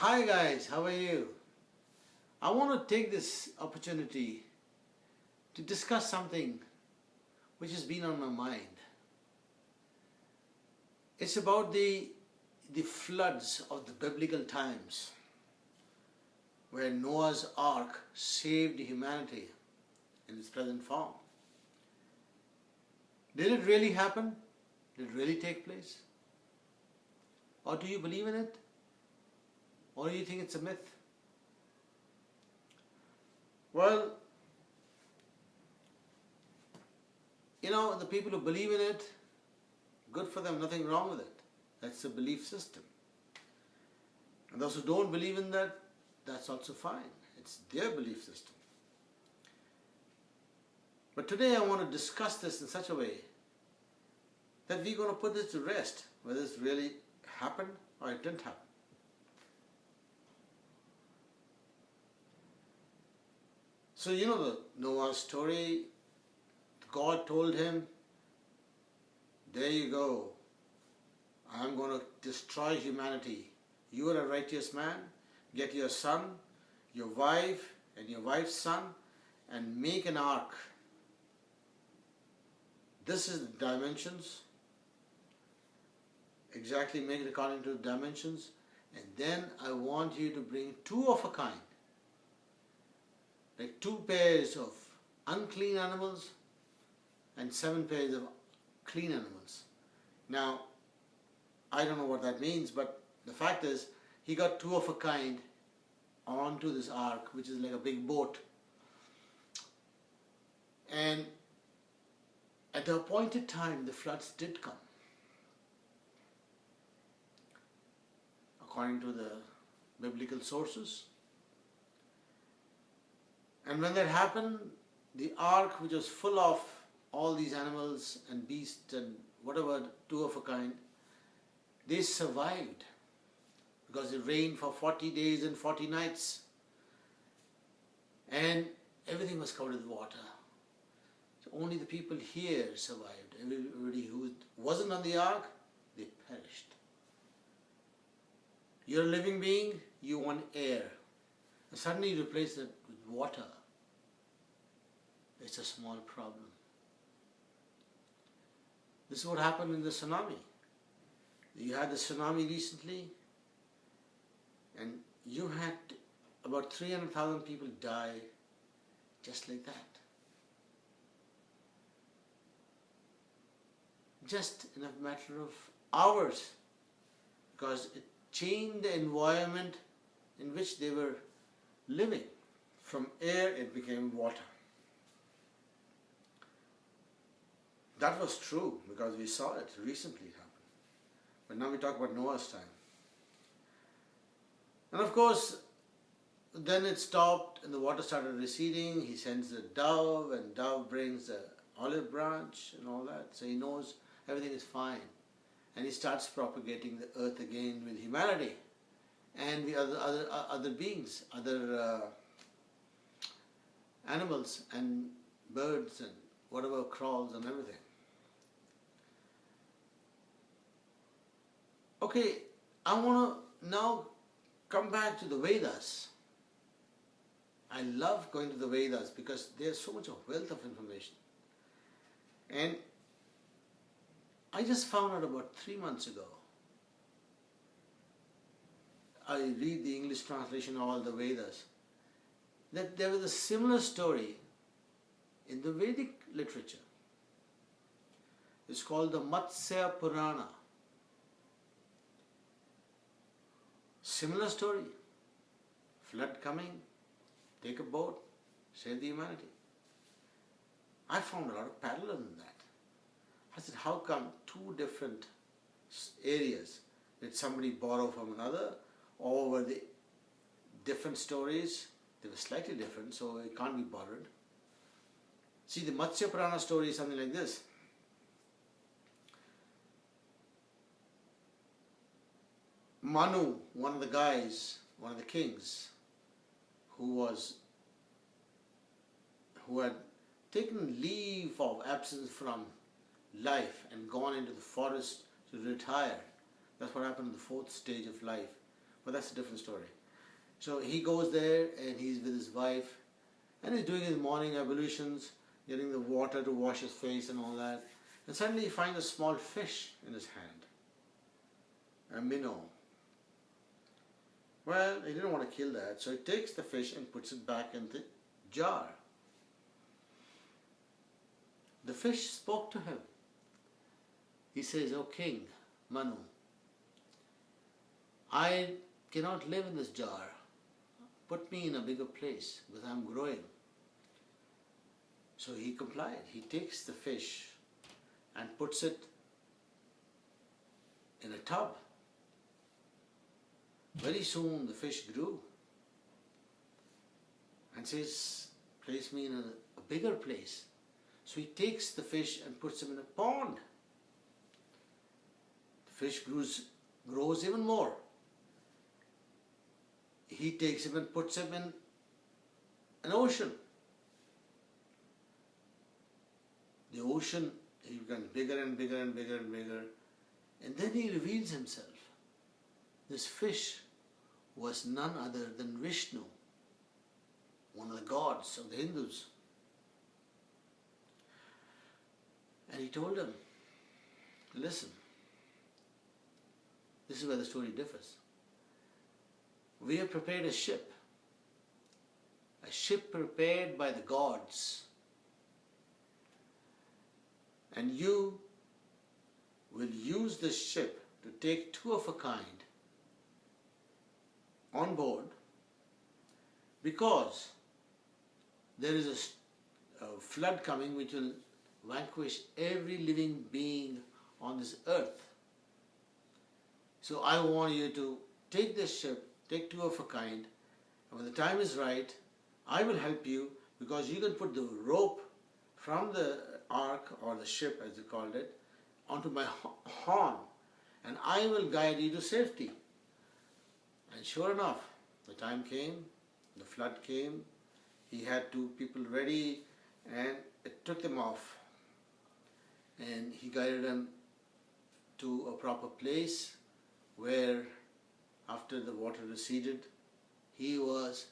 Hi guys, how are you? I want to take this opportunity to discuss something which has been on my mind. It's about the floods of the biblical times where Noah's Ark saved humanity in its present form. Did it really happen? Did it really take place? Or do you believe in it? Or do you think it's a myth? Well, the people who believe in it, good for them, nothing wrong with it. That's a belief system. And those who don't believe in that, that's also fine. It's their belief system. But today I want to discuss this in such a way that we're going to put this to rest, whether it's really happened or it didn't happen. So the Noah story, God told him, there you go, I'm going to destroy humanity. You are a righteous man, get your son, your wife, and your wife's son, and make an ark. This is the dimensions. Exactly, make it according to the dimensions. And then I want you to bring two of a kind. Like 2 pairs of unclean animals and 7 pairs of clean animals. Now, I don't know what that means, but the fact is, he got 2 of a kind onto this ark, which is like a big boat. And at the appointed time, the floods did come. According to the biblical sources. And when that happened, the ark, which was full of all these animals and beasts and whatever, 2 of a kind, they survived because it rained for 40 days and 40 nights. And everything was covered with water. So only the people here survived. Everybody who wasn't on the ark, they perished. You're a living being, you want air. And suddenly you replace it with water. It's a small problem. This is what happened in the tsunami. You had the tsunami recently, and you had about 300,000 people die just like that. Just in a matter of hours, because it changed the environment in which they were living. From air, it became water. That was true because we saw it recently happen. But now we talk about Noah's time. And of course, then it stopped and the water started receding. He sends the dove and dove brings the olive branch and all that. So he knows everything is fine. And he starts propagating the earth again with humanity and the other beings, other animals and birds and whatever crawls and everything. Okay, I want to now come back to the Vedas. I love going to the Vedas because there's so much of wealth of information. And I just found out about 3 months ago. I read the English translation of all the Vedas, that there was a similar story in the Vedic literature. It's called the Matsya Purana. Similar story. Flood coming, take a boat, save the humanity. I found a lot of parallel in that. I said, how come 2 different areas did somebody borrow from another, or were they different stories? They were slightly different, so it can't be borrowed. See, the Matsya Purana story is something like this. Manu, one of the guys, one of the kings, who had taken leave of absence from life and gone into the forest to retire. That's what happened in the 4th stage of life, But that's a different story. So he goes there and he's with his wife and he's doing his morning ablutions, getting the water to wash his face and all that. And suddenly he finds a small fish in his hand, a minnow. Well, he didn't want to kill that, so he takes the fish and puts it back in the jar. The fish spoke to him. He says, "O king, Manu, I cannot live in this jar. Put me in a bigger place because I'm growing." So he complied. He takes the fish and puts it in a tub. Very soon the fish grew and says, "Place me in a bigger place." So he takes the fish and puts him in a pond. The fish grows even more. He takes him and puts him in an ocean. The ocean, he becomes bigger and bigger and bigger and bigger. And then he reveals himself. This fish was none other than Vishnu, one of the gods of the Hindus. And he told him, "Listen, this is where the story differs. We have prepared a ship prepared by the gods. And you will use this ship to take two of a kind on board because there is a flood coming which will vanquish every living being on this earth. So I want you to take this ship, take two of a kind, and when the time is right, I will help you because you can put the rope from the ark or the ship as they called it onto my horn and I will guide you to safety." And sure enough, the time came, the flood came, he had two people ready and it took them off and he guided them to a proper place where after the water receded, he was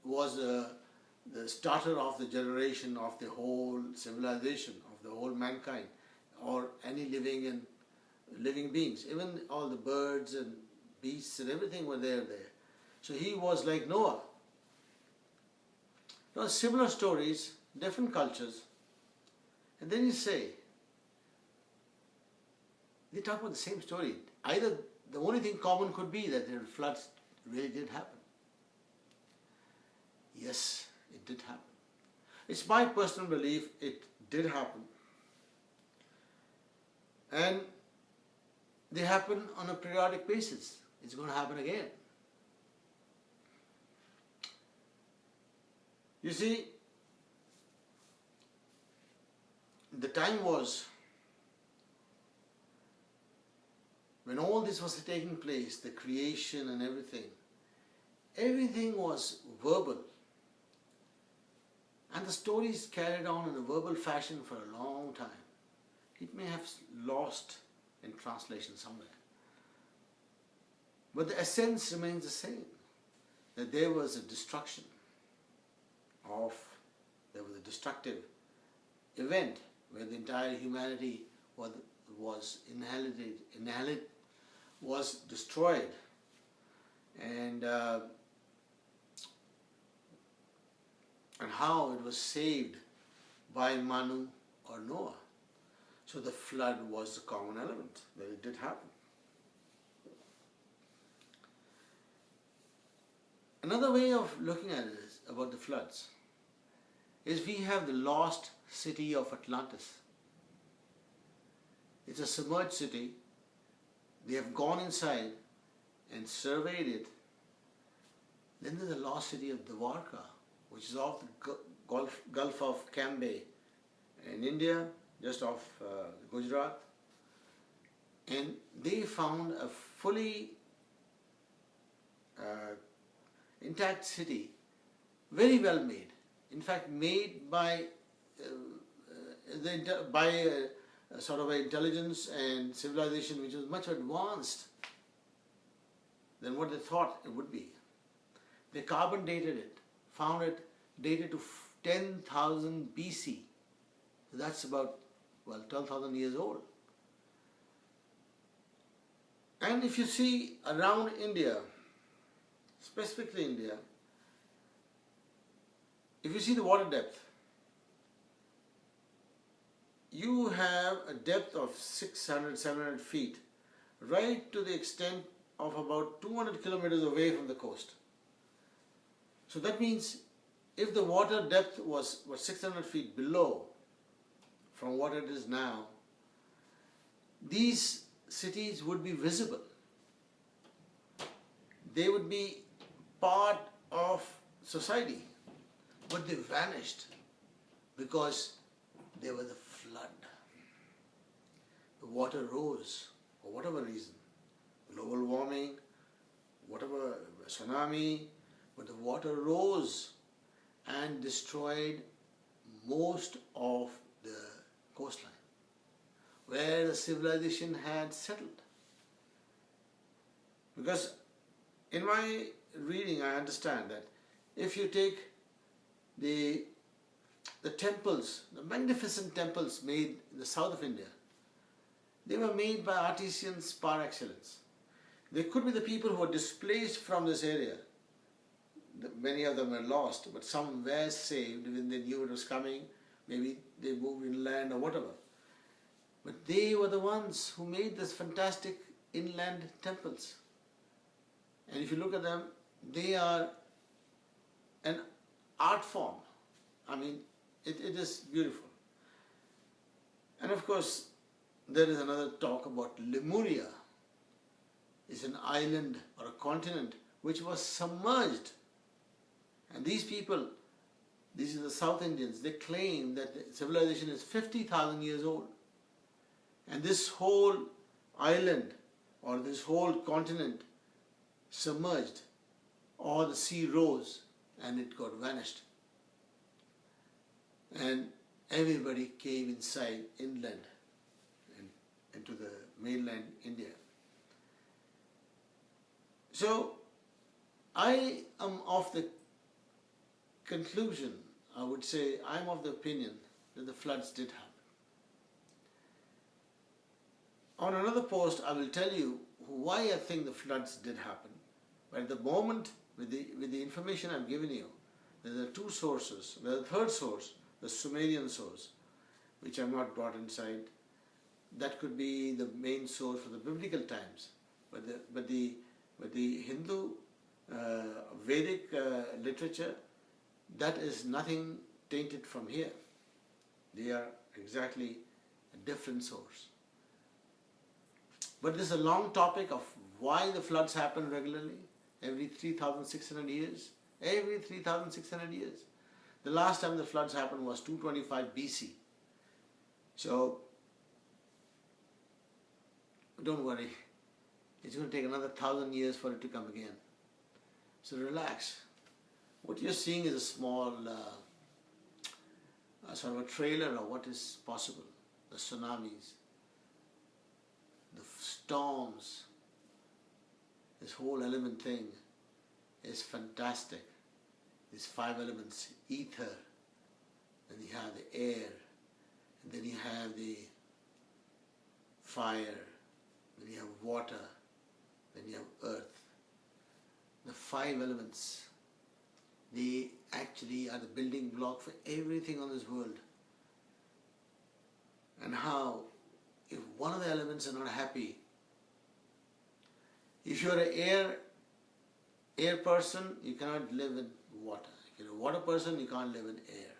the starter of the generation of the whole civilization, of the whole mankind, or any living beings. Even all the birds and beasts and everything were there. So he was like Noah. Now, similar stories, different cultures, and then you say, they talk about the same story. Either the only thing common could be that the floods really did happen. Yes, it did happen. It's my personal belief it did happen. And they happen on a periodic basis. It's going to happen again. You see, the time was when all this was taking place, the creation and everything was verbal. And the stories carried on in a verbal fashion for a long time. It may have lost in translation somewhere. But the essence remains the same, that there was a destruction there was a destructive event where the entire humanity was destroyed. And how it was saved by Manu or Noah. So the flood was the common element, that it did happen. Another way of looking at it is about the floods is we have the lost city of Atlantis. It's a submerged city. They have gone inside and surveyed it. Then there's the lost city of Dwarka, which is off the Gulf of Cambay in India, just off Gujarat. And they found a fully intact city, very well made. In fact, made by sort of an intelligence and civilization which was much advanced than what they thought it would be. They carbon dated it, found it dated to 10,000 BC. That's about, 12,000 years old. And if you see around India, specifically India, if you see the water depth, you have a depth of 600, 700 feet, right to the extent of about 200 kilometers away from the coast. So that means if the water depth was 600 feet below from what it is now, these cities would be visible. They would be part of society, but they vanished because there was a flood. The water rose for whatever reason, global warming, whatever, tsunami, but the water rose and destroyed most of the coastline where the civilization had settled. Because in my reading I understand that if you take the temples, the magnificent temples made in the south of India, they were made by artisans par excellence. They could be the people who were displaced from this area. Many of them were lost, but some were saved when they knew it was coming. Maybe they moved inland or whatever. But they were the ones who made this fantastic inland temples. And if you look at them, they are an art form. I mean, it is beautiful. And of course, there is another talk about Lemuria. It's an island or a continent which was submerged. And these people, these are the South Indians, they claim that the civilization is 50,000 years old. And this whole island or this whole continent submerged, or the sea rose and it got vanished. And everybody came inside inland and into the mainland India. So I am of the conclusion, I would say, I'm of the opinion that the floods did happen. On another post, I will tell you why I think the floods did happen. But at the moment, with the information I've given you, there are two sources. There's a third source, the Sumerian source, which I've not brought inside. That could be the main source for the biblical times. But the Hindu Vedic literature, that is nothing tainted from here. They are exactly a different source. But this is a long topic of why the floods happen regularly, every 3,600 years. Every 3,600 years. The last time the floods happened was 225 BC. So, don't worry. It's going to take another 1,000 years for it to come again. So relax. What you're seeing is a small, sort of a trailer of what is possible. The tsunamis, the storms, this whole element thing is fantastic. These 5 elements, ether, then you have the air, and then you have the fire, then you have water, then you have earth. The 5 elements, they actually are the building block for everything on this world. And how, if one of the elements are not happy, if you're an air person, you cannot live in water. If you're a water person, you can't live in air.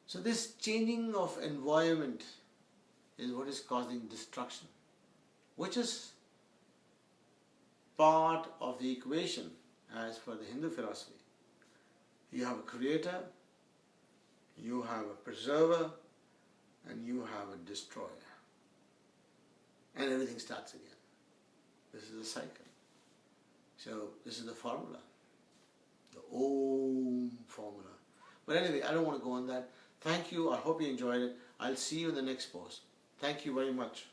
So this changing of environment is what is causing destruction, which is part of the equation as per the Hindu philosophy. You have a creator, you have a preserver, and you have a destroyer. And everything starts again. This is a cycle. So this is the formula, the Om formula. But anyway, I don't want to go on that. Thank you. I hope you enjoyed it. I'll see you in the next post. Thank you very much.